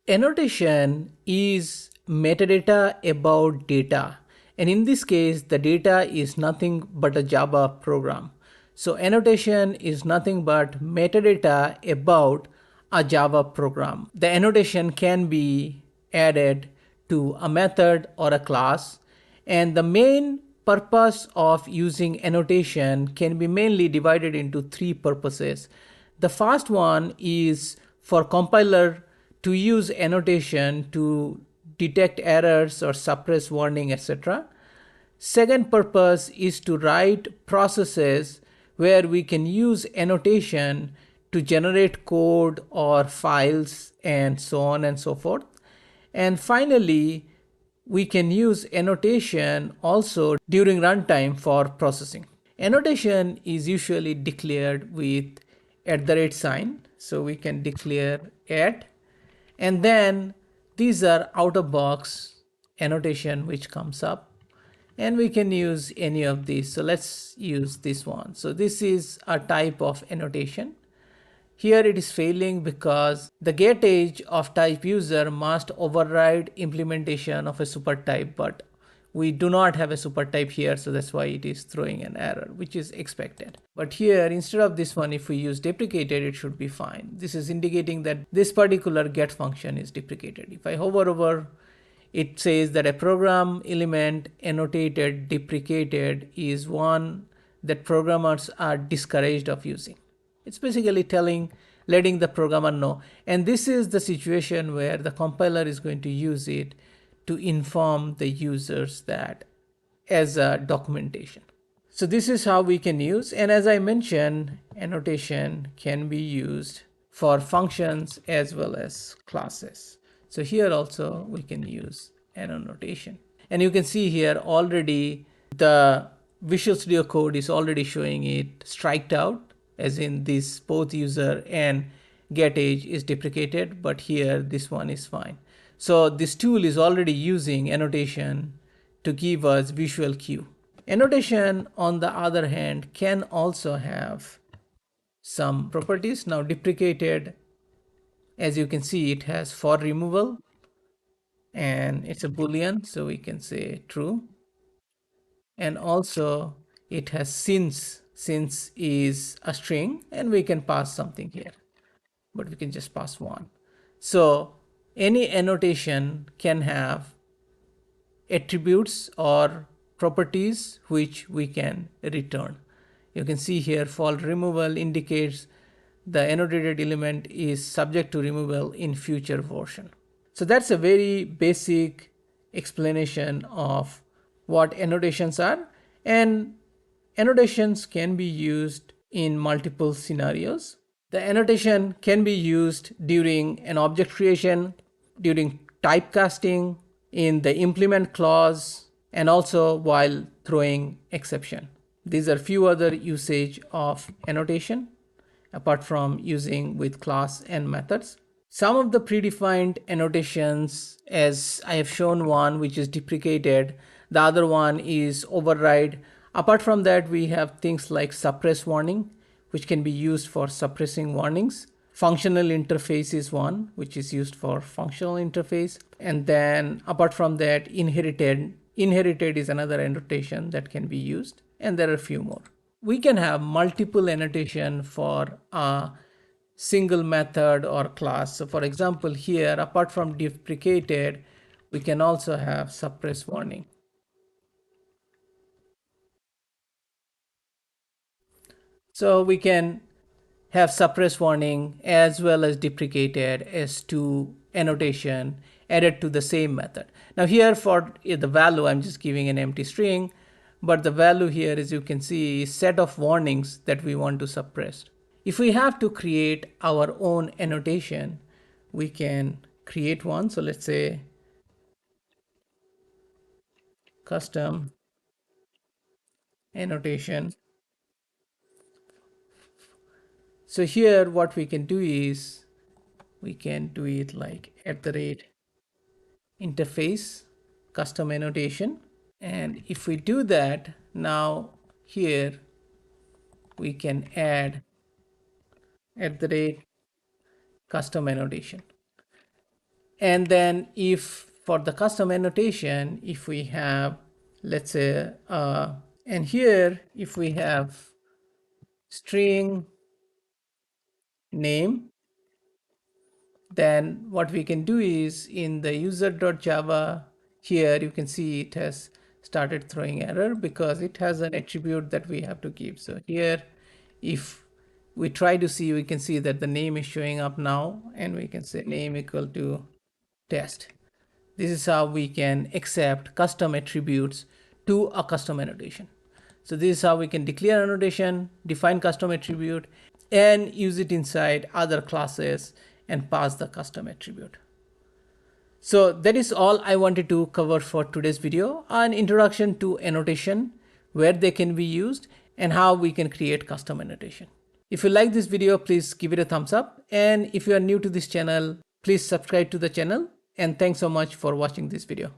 Annotation is metadata about data. And in this case, the data is nothing but a Java program. So annotation is nothing but metadata about a Java program. The annotation can be added to a method or a class. And the main purpose of using annotation can be mainly divided into three purposes. The first one is for compiler to use annotation to detect errors or suppress warning, etc. Second purpose is to write processes where we can use annotation to generate code or files and so on and so forth. And finally, we can use annotation also during runtime for processing. Annotation is usually declared with @ sign. So we can declare at, and then these are out of box annotation which comes up, and we can use any of these. So let's use this one. So this is a type of annotation. Here it is failing because the get age of type user must override implementation of a super type, but we do not have a super type here, so that's why it is throwing an error, which is expected. But here, instead of this one, if we use deprecated, it should be fine. This is indicating that this particular get function is deprecated. If I hover over, it says that a program element annotated deprecated is one that programmers are discouraged of using. It's basically letting the programmer know. And this is the situation where the compiler is going to use it to inform the users that as a documentation. So this is how we can use. And as I mentioned, annotation can be used for functions as well as classes. So here also we can use an annotation. And you can see here already the Visual Studio Code is already showing it striked out, as in this both user and get age is deprecated, but here this one is fine. So this tool is already using annotation to give us visual cue. Annotation, on the other hand, can also have some properties. Now deprecated, as you can see, it has for removal and it's a boolean, so we can say true. And also it has since is a string, and we can pass something here, but we can just pass one. So any annotation can have attributes or properties which we can return. You can see here fault removal indicates the annotated element is subject to removal in future version. So that's a very basic explanation of what annotations are, and annotations can be used in multiple scenarios. The annotation can be used during an object creation, during typecasting, in the implement clause, and also while throwing exception. These are few other usage of annotation apart from using with class and methods. Some of the predefined annotations, as I have shown one which is deprecated, the other one is override. Apart from that, we have things like suppress warning, which can be used for suppressing warnings. Functional interface is one, which is used for functional interface. And then apart from that, inherited is another annotation that can be used. And there are a few more. We can have multiple annotation for a single method or class. So for example, here, apart from deprecated, we can also have suppress warning. So we can have suppress warning as well as deprecated as two annotation added to the same method. Now here for the value, I'm just giving an empty string, but the value here, as you can see, is set of warnings that we want to suppress. If we have to create our own annotation, we can create one. So let's say custom annotation. So here what we can do is we can do it like @interface custom annotation. And if we do that, now here we can add @ custom annotation. And then if for the custom annotation, if we have, let's say, and here if we have string name, then what we can do is in the user.java, here you can see it has started throwing error because it has an attribute that we have to give. So here, if we try to see, we can see that the name is showing up now, and we can say name equal to test. This is how we can accept custom attributes to a custom annotation. So this is how we can declare annotation, define custom attribute, and use it inside other classes and pass the custom attribute. So that is all I wanted to cover for today's video, an introduction to annotation, where they can be used, and how we can create custom annotation. If you like this video, please give it a thumbs up. And if you are new to this channel, please subscribe to the channel. And thanks so much for watching this video.